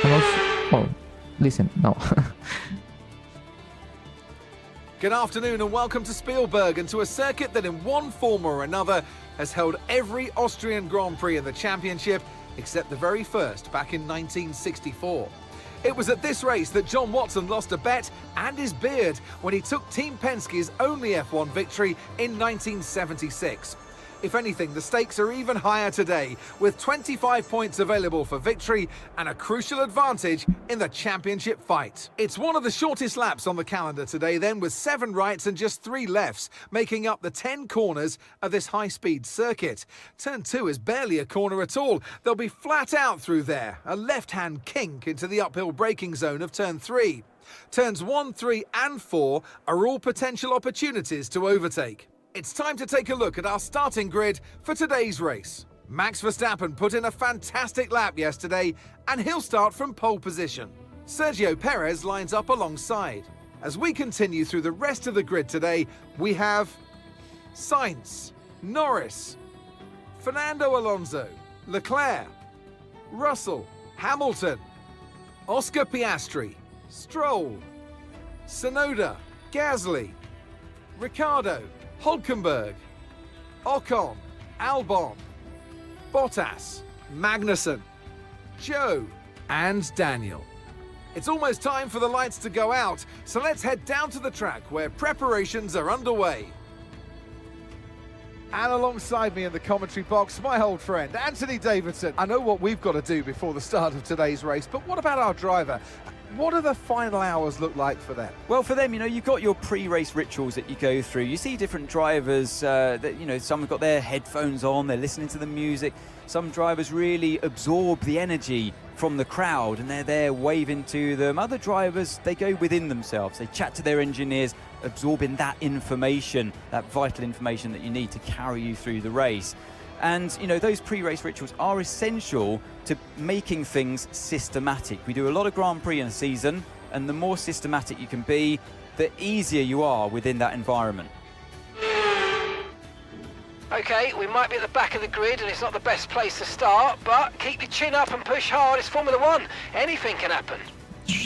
And also, oh, listen, no. Good afternoon and welcome to Spielberg and to a circuit that in one form or another has held every Austrian Grand Prix in the championship except the very first back in 1964. It was at this race that John Watson lost a bet and his beard when he took Team Penske's only F1 victory in 1976. If anything, the stakes are even higher today, with 25 points available for victory and a crucial advantage in the championship fight. It's one of the shortest laps on the calendar today then, with 7 rights and just 3 lefts, making up the 10 corners of this high-speed circuit. Turn 2 is barely a corner at all. They'll be flat out through there, a left-hand kink into the uphill braking zone of Turn 3. Turns 1, 3 and 4 are all potential opportunities to overtake. It's time to take a look at our starting grid for today's race. Max Verstappen put in a fantastic lap yesterday, and he'll start from pole position. Sergio Perez lines up alongside. As we continue through the rest of the grid today, we have Sainz, Norris, Fernando Alonso, Leclerc, Russell, Hamilton, Oscar Piastri, Stroll, Tsunoda, Gasly, Ricciardo, Hülkenberg, Ocon, Albon, Bottas, Magnussen, Joe, and Daniel. It's almost time for the lights to go out, so let's head down to the track where preparations are underway. And alongside me in the commentary box, my old friend, Anthony Davidson. I know what we've got to do before the start of today's race, but what about our driver? What do the final hours look like for them? Well, for them, you've got your pre-race rituals that you go through. You see different drivers that, some have got their headphones on, they're listening to the music. Some drivers really absorb the energy from the crowd and they're there waving to them. Other drivers, they go within themselves. They chat to their engineers, absorbing that information, that vital information that you need to carry you through the race. And, those pre-race rituals are essential to making things systematic. We do a lot of Grand Prix in a season, and the more systematic you can be, the easier you are within that environment. Okay, we might be at the back of the grid and it's not the best place to start, but keep your chin up and push hard. It's Formula One. Anything can happen.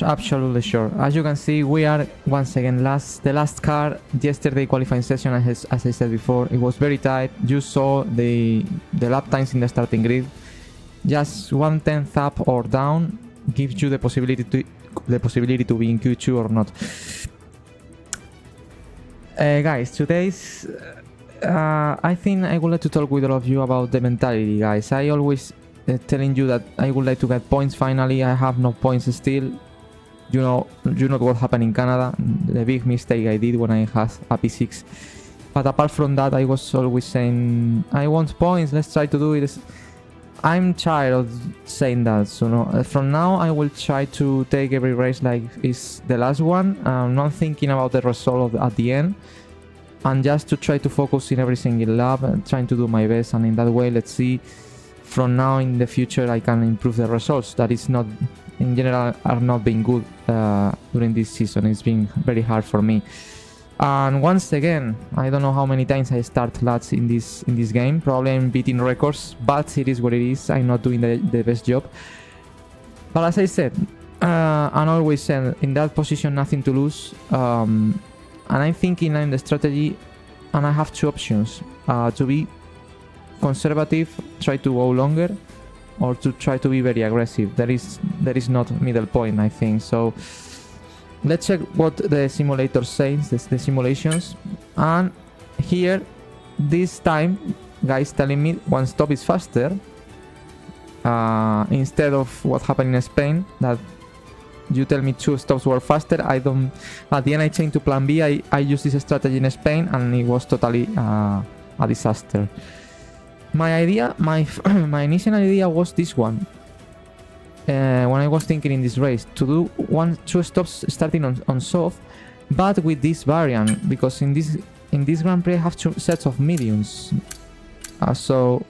Absolutely sure. As you can see, we are once again the last car. Yesterday qualifying session, as I said before, it was very tight. You saw the lap times in the starting grid. Just 1/10 up or down gives you the possibility to be in Q2 or not. Guys, today's I think I would like to talk with all of you about the mentality, guys. I always telling you that I would like to get points. Finally, I have no points still. You know what happened in Canada, the big mistake I did when I had a P6. But apart from that, I was always saying, I want points, let's try to do it. I'm tired of saying that, so from now I will try to take every race like it's the last one, not thinking about the result at the end, and just to try to focus in every single lap and trying to do my best, and in that way, let's see, from now in the future I can improve the results. That is not, in general, are not being good during this season. It's been very hard for me. And once again, I don't know how many times I start laps in this game. Probably I'm beating records, but it is what it is. I'm not doing the best job. But as I said, and always said, in that position, nothing to lose. And I'm thinking in the strategy, and I have 2 options. To be conservative, try to go longer, or to try to be very aggressive. There is not middle point, I think. So let's check what the simulator says, the simulations. And here, this time, guys telling me 1 stop is faster. Instead of what happened in Spain, that you tell me 2 stops were faster. At the end I changed to plan B. I used this strategy in Spain and it was totally a disaster. My idea, my initial idea was this one. When I was thinking in this race, to do 2 stops starting on soft, but with this variant, because in this Grand Prix I have 2 sets of mediums. So,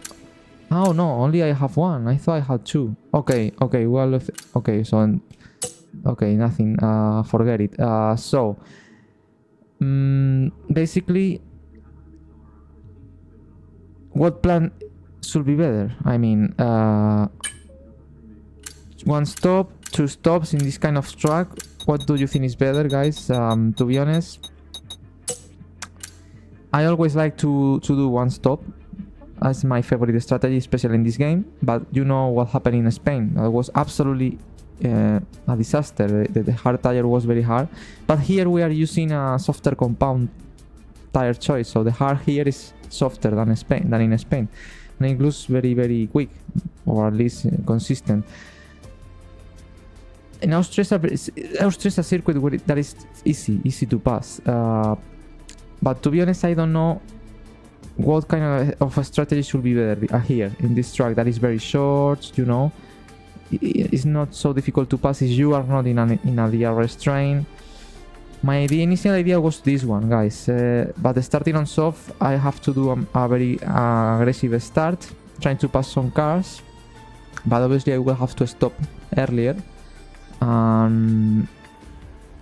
oh no, only I have 1. I thought I had 2. Okay, well, okay, so, okay, nothing. Forget it. So, basically, what plan should be better? I mean, 1 stop, two stops in this kind of track. What do you think is better, guys? To be honest, I always like to do one stop as my favorite strategy, especially in this game. But you know what happened in Spain? It was absolutely a disaster. The hard tire was very hard. But here we are using a softer compound tire choice, so the hard here is softer than in Spain, and it looks very, very quick, or at least consistent. In Austria is a circuit that is easy to pass. But to be honest, I don't know what kind of a strategy should be better here in this track that is very short. You know, it's not so difficult to pass if you are not in a DRS train. My initial idea was this one, guys, but starting on soft, I have to do a very aggressive start, trying to pass some cars, but obviously I will have to stop earlier, and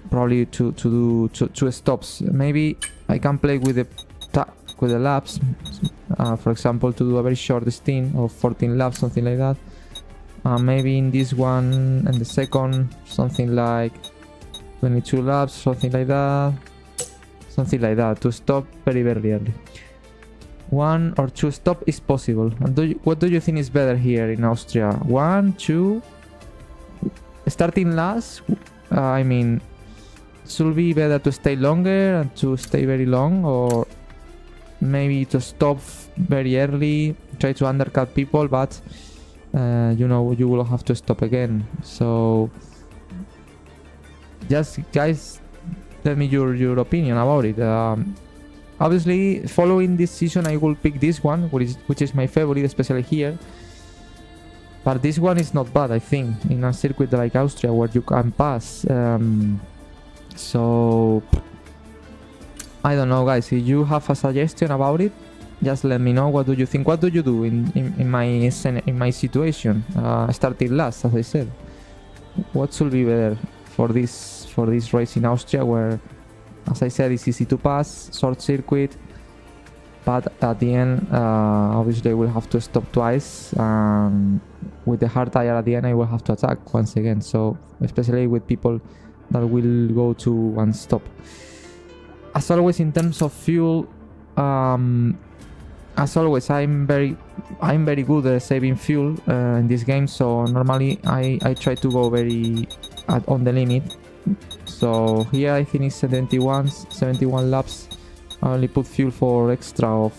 probably to do two stops. Maybe I can play with the laps, for example, to do a very short stint of 14 laps, something like that. Maybe in this one and the second, something like 22 laps, something like that, to stop very, very early. One or two stop is possible. And what do you think is better here in Austria? 1, 2, starting last? I mean, should be better to stay longer and to stay very long, or maybe to stop very early, try to undercut people, but you know, you will have to stop again. So just, guys, tell me your opinion about it. Obviously, following this season, I will pick this one, which is my favorite, especially here. But this one is not bad, I think, in a circuit like Austria where you can pass. So I don't know, guys. If you have a suggestion about it, just let me know. What do you think? What do you do in my situation? Starting last, as I said. What should be better for this race in Austria, where, as I said, it's easy to pass, short circuit, but at the end, obviously I will have to stop twice. With the hard tire at the end, I will have to attack once again. So especially with people that will go to one stop. As always, in terms of fuel, as always, I'm very good at saving fuel in this game. So normally I try to go very on the limit. So here I think it's 71 laps. I only put fuel for extra of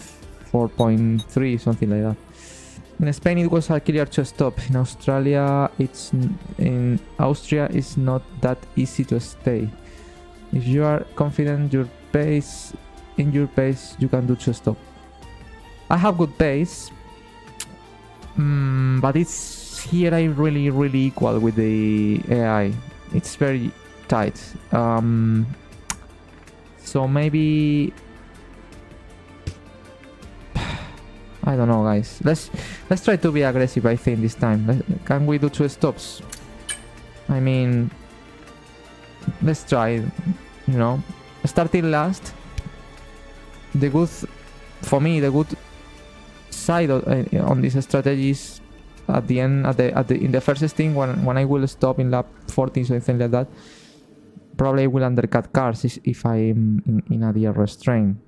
4.3, something like that. In Spain it was a clear to stop. In Austria, in Austria it's not that easy to stay. If you are confident in your pace, you can do to stop. I have good pace, but it's here I'm really equal with the AI. It's very tight. So maybe I don't know, guys. Let's try to be aggressive, I think, this time. Can we do two stops? I mean, let's try, you know. Starting last. The good side on this strategy is at the end, in the first stint, when I will stop in lap 14, something like that, probably I will undercut cars if I'm in a DRS train.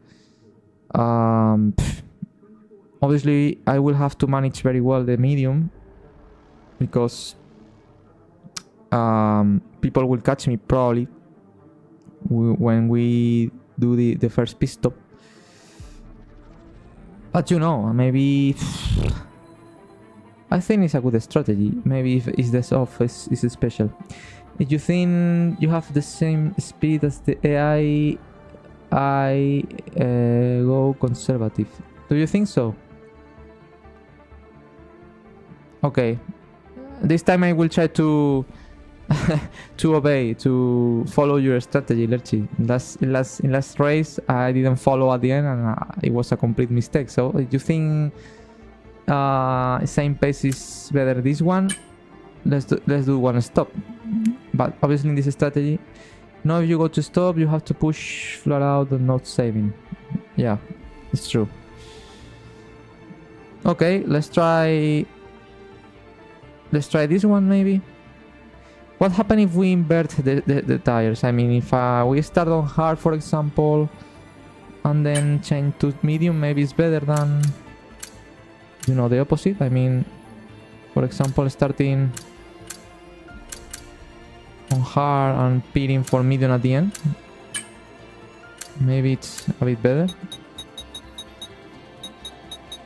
Obviously, I will have to manage very well the medium, because people will catch me probably when we do the first pit stop. But you know, maybe I think it's a good strategy. Maybe if it's the soft is special. If you think you have the same speed as the AI, I go conservative. Do you think so? Okay, this time I will try to to follow your strategy, Lerchi. In last race I didn't follow at the end, and it was a complete mistake. So if you think same pace is better this one, let's do one stop. But obviously in this strategy, now if you go to stop, you have to push flat out and not saving. Yeah, it's true. Okay, let's try this one maybe. What happens if we invert the tires? I mean, if we start on hard, for example, and then change to medium, maybe it's better than, you know, the opposite. I mean, for example, starting on hard and pitting for medium at the end. Maybe it's a bit better.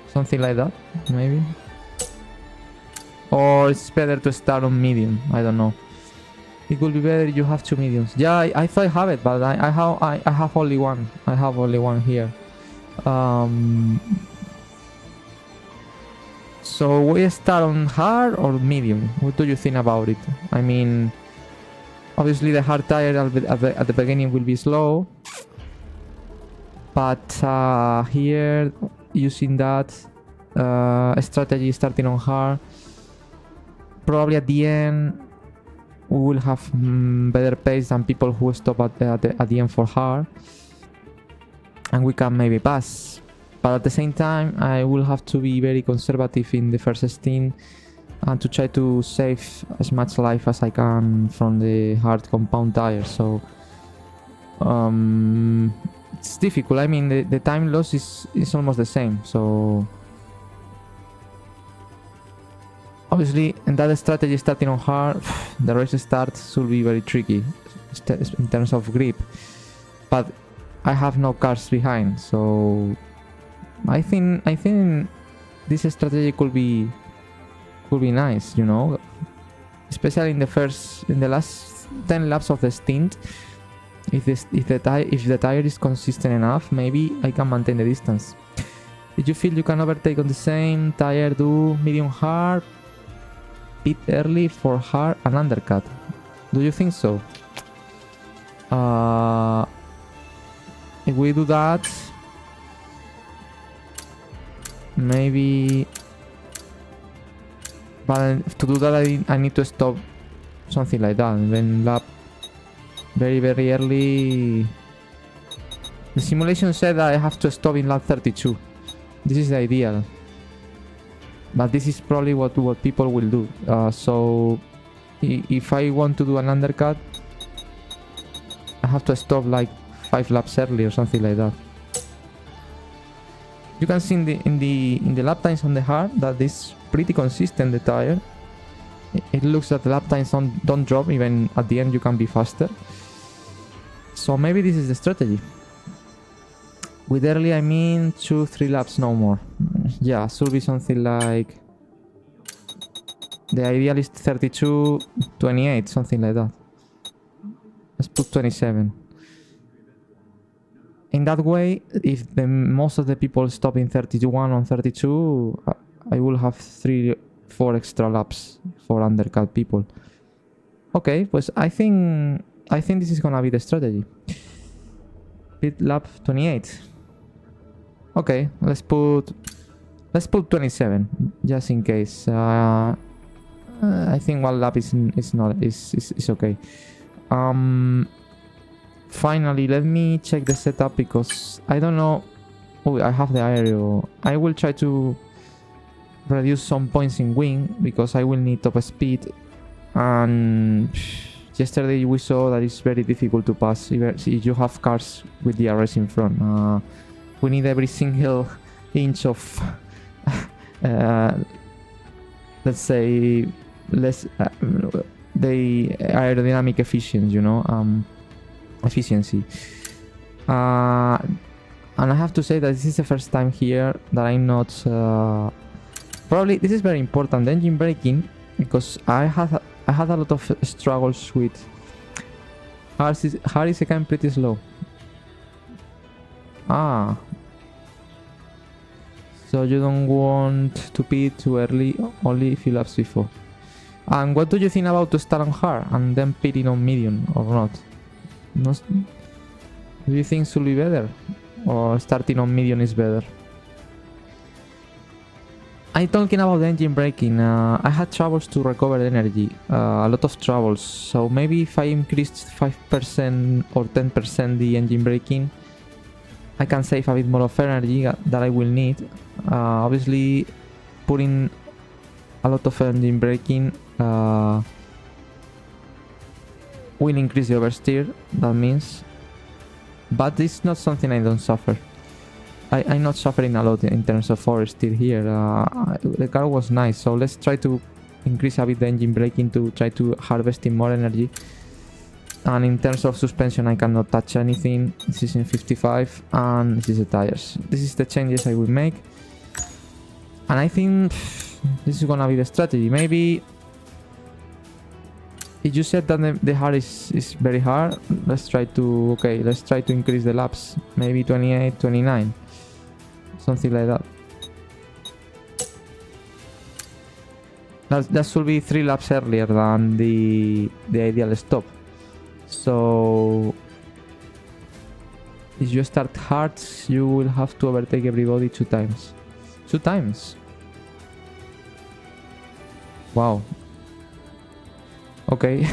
Something like that, maybe. Or it's better to start on medium. I don't know. It could be better if you have 2 mediums. Yeah, I thought I have it, but I have only one. I have only one here. So we start on hard or medium? What do you think about it? I mean, obviously the hard tire at the beginning will be slow, but here using that strategy, starting on hard, probably at the end we will have better pace than people who stop at the end for hard, and we can maybe pass. But at the same time, I will have to be very conservative in the first stint and to try to save as much life as I can from the hard compound tire. So it's difficult. I mean, the time loss is almost the same. So obviously, in that strategy, starting on hard, the race start should be very tricky in terms of grip. But I have no cars behind, so I think this strategy could be nice, you know, especially in the last 10 laps of the stint. If the tire is consistent enough, maybe I can maintain the distance. Did you feel you can overtake on the same tire, do medium hard, pit early for hard and undercut? Do you think so? If we do that, maybe, but to do that I need to stop something like that, and then lap very early. The simulation said that I have to stop in lap 32. This is the ideal, but this is probably what people will do. So if I want to do an undercut, I have to stop like 5 laps early or something like that. You can see in the lap times on the hard that is pretty consistent, the tire. It looks that the lap times don't drop, even at the end you can be faster. So maybe this is the strategy. With early I mean 2-3 laps, no more. Yeah, should be something like, the ideal is 32-28, something like that. Let's put 27. In that way, if most of the people stop in 31 on 32, I will have 3-4 extra laps for undercut people. Okay, pues I think this is gonna be the strategy. Pit lap 28. Okay, let's put 27 just in case. I think 1 lap is okay. Finally, let me check the setup because I don't know. Oh, I have the aero. I will try to reduce some points in wing because I will need top speed. And yesterday we saw that it's very difficult to pass if you have cars with the DRS in front. We need every single inch of, let's say, less the aerodynamic efficiency, you know. Efficiency. And I have to say that this is the first time here that I'm not probably this is very important, the engine braking, because I had a lot of struggles with hard is again pretty slow. So you don't want to pit too early, only a few laps before. And what do you think about to start on hard and then pitting on medium or not? Do you think should be better, or starting on medium is better? I'm talking about the engine braking. I had troubles to recover energy, a lot of troubles. So maybe if I increased 5% or 10% the engine braking, I can save a bit more of energy that I will need. Obviously, putting a lot of engine braking will increase the oversteer, that means. But it's not something I don't suffer. I'm not suffering a lot in terms of oversteer here. The car was nice, so let's try to increase a bit the engine braking to try to harvesting more energy. And in terms of suspension, I cannot touch anything. This is in 55, and this is the tires. This is the changes I will make. And I think this is gonna be the strategy. Maybe if you said that the hard is very hard, let's try to increase the laps. Maybe 28, 29. Something like that. That should be 3 laps earlier than the ideal stop. So if you start hard, you will have to overtake everybody 2 times. 2 times. Wow. Okay.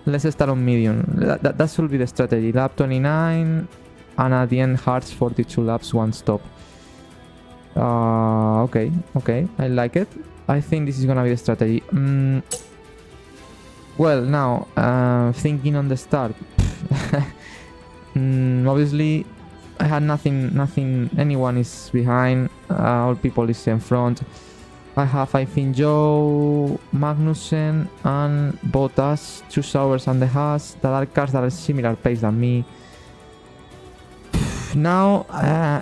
Let's start on medium. That should be the strategy. Lap 29, and at the end hards 42 laps, 1 stop. Okay, I like it. I think this is gonna be the strategy. Well, now thinking on the start. Obviously, I had nothing. Anyone is behind. All people is in front. I have, I think, Joe, Magnussen, and Bottas, 2 Saubers and the Haas. That are cars that are similar pace than me. Now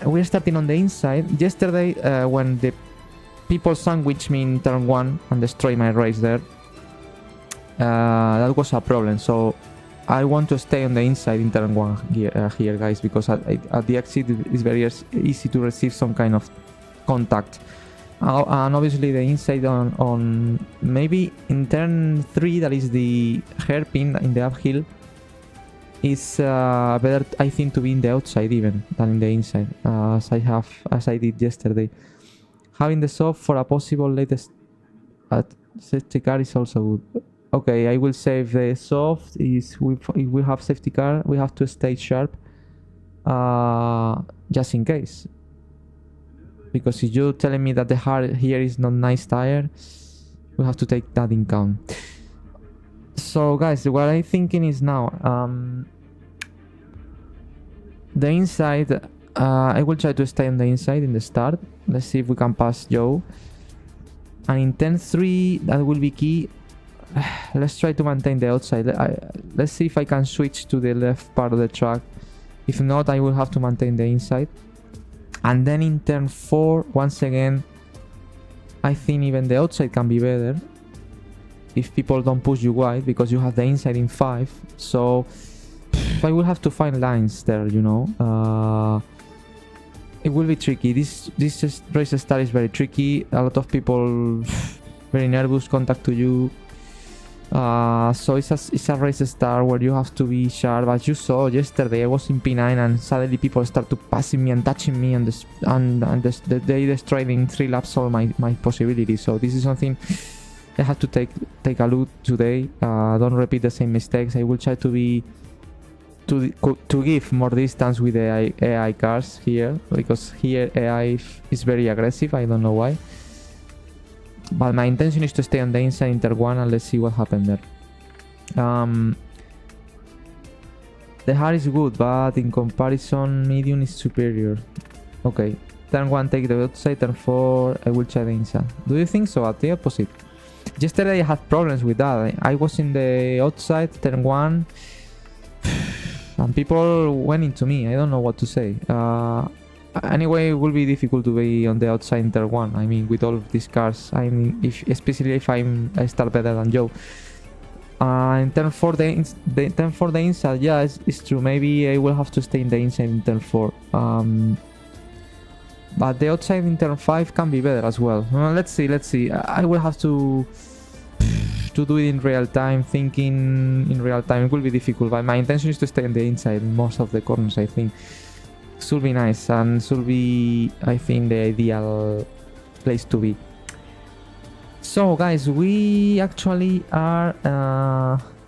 we're starting on the inside. Yesterday, when the people sandwiched me in turn 1 and destroyed my race there, that was a problem. So I want to stay on the inside in turn 1 here, guys, because at the exit it's very easy to receive some kind of contact. And obviously the inside on maybe in turn 3, that is the hairpin in the uphill, is better, I think, to be in the outside even than in the inside, as I did yesterday. Having the soft for a possible latest safety car is also good. Okay, I will save the soft. If we have safety car, we have to stay sharp, just in case. Because if you're telling me that the hard here is not nice tire, we have to take that in count. So guys, what I'm thinking is now, the inside, I will try to stay on the inside in the start. Let's see if we can pass Joe. And in turn 3, that will be key. Let's try to maintain the outside. Let's see if I can switch to the left part of the track. If not, I will have to maintain the inside. And then in turn 4, once again, I think even the outside can be better if people don't push you wide, because you have the inside in 5. So I will have to find lines there, you know. It will be tricky. This race start is very tricky. A lot of people very nervous contact to you. So it's a race start where you have to be sharp. As you saw yesterday, I was in P9 and suddenly people start to passing me and touching me, and they destroyed in 3 laps all my possibilities. So this is something I have to take a look today. Don't repeat the same mistakes. I will try to give more distance with the AI cars here, because here AI is very aggressive. I don't know why. But my intention is to stay on the inside in turn 1 and let's see what happened there. The hard is good, but in comparison, medium is superior. Okay, turn 1 take the outside, turn 4 I will try the inside. Do you think so? At the opposite. Yesterday I had problems with that. I was in the outside, turn 1, and people went into me. I don't know what to say. Anyway, it will be difficult to be on the outside in turn 1. I mean, with all of these cars, especially if I start better than Joe. In turn 4, the inside, yeah, it's true. Maybe I will have to stay in the inside in turn 4. But the outside in turn 5 can be better as well. Let's see. I will have to do it in real time. Thinking in real time, it will be difficult. But my intention is to stay on the inside in most of the corners, I think. Should be nice and should be, I think, the ideal place to be. So guys, we actually are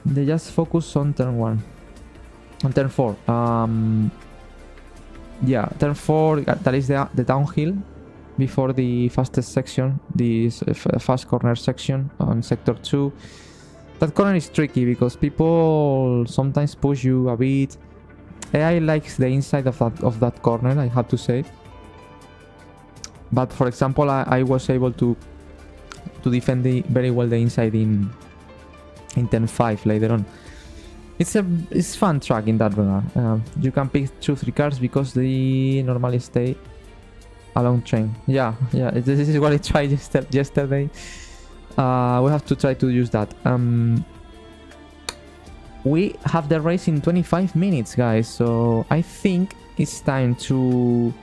they just focus on turn 1, on turn 4. Yeah, turn 4, that is the downhill before the fastest section, the fast corner section on sector 2. That corner is tricky because people sometimes push you a bit. AI likes the inside of that corner, I have to say. But for example, I was able to defend very well the inside in 10-5 later on. It's fun track in that regard. You can pick 2-3 cars because they normally stay a long train. Yeah, this is what I tried yesterday. We have to try to use that. We have the race in 25 minutes, guys, so I think it's time to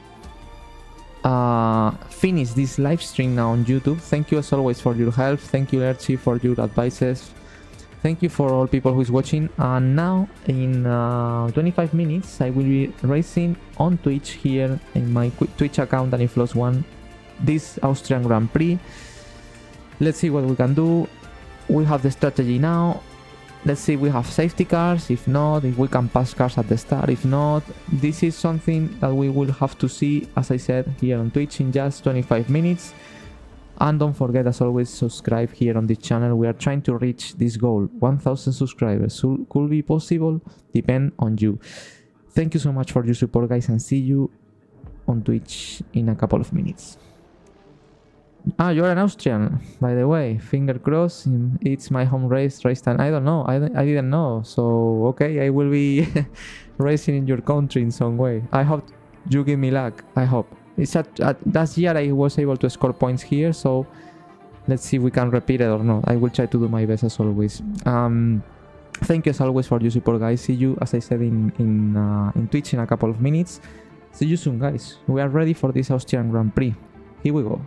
finish this live stream now on YouTube. Thank you as always for your help. Thank you, Erchi, for your advices. Thank you for all people who is watching. And now in 25 minutes I will be racing on Twitch here in my Twitch account, DaniFloss1, this Austrian Grand Prix. Let's see what we can do. We have the strategy now. Let's see if we have safety cars. If not, if we can pass cars at the start. If not, this is something that we will have to see, as I said, here on Twitch in just 25 minutes. And don't forget, as always, subscribe here on this channel. We are trying to reach this goal, 1000 subscribers. So could be possible, depend on you. Thank you so much for your support, guys, and see you on Twitch in a couple of minutes. Ah, you're an Austrian, by the way. Finger crossed. It's my home race time. I don't know. I didn't know. So, okay, I will be racing in your country in some way. I hope you give me luck. I hope. It's last year I was able to score points here, so let's see if we can repeat it or not. I will try to do my best as always. Thank you as always for your support, guys. See you, as I said, in Twitch in a couple of minutes. See you soon, guys. We are ready for this Austrian Grand Prix. Here we go.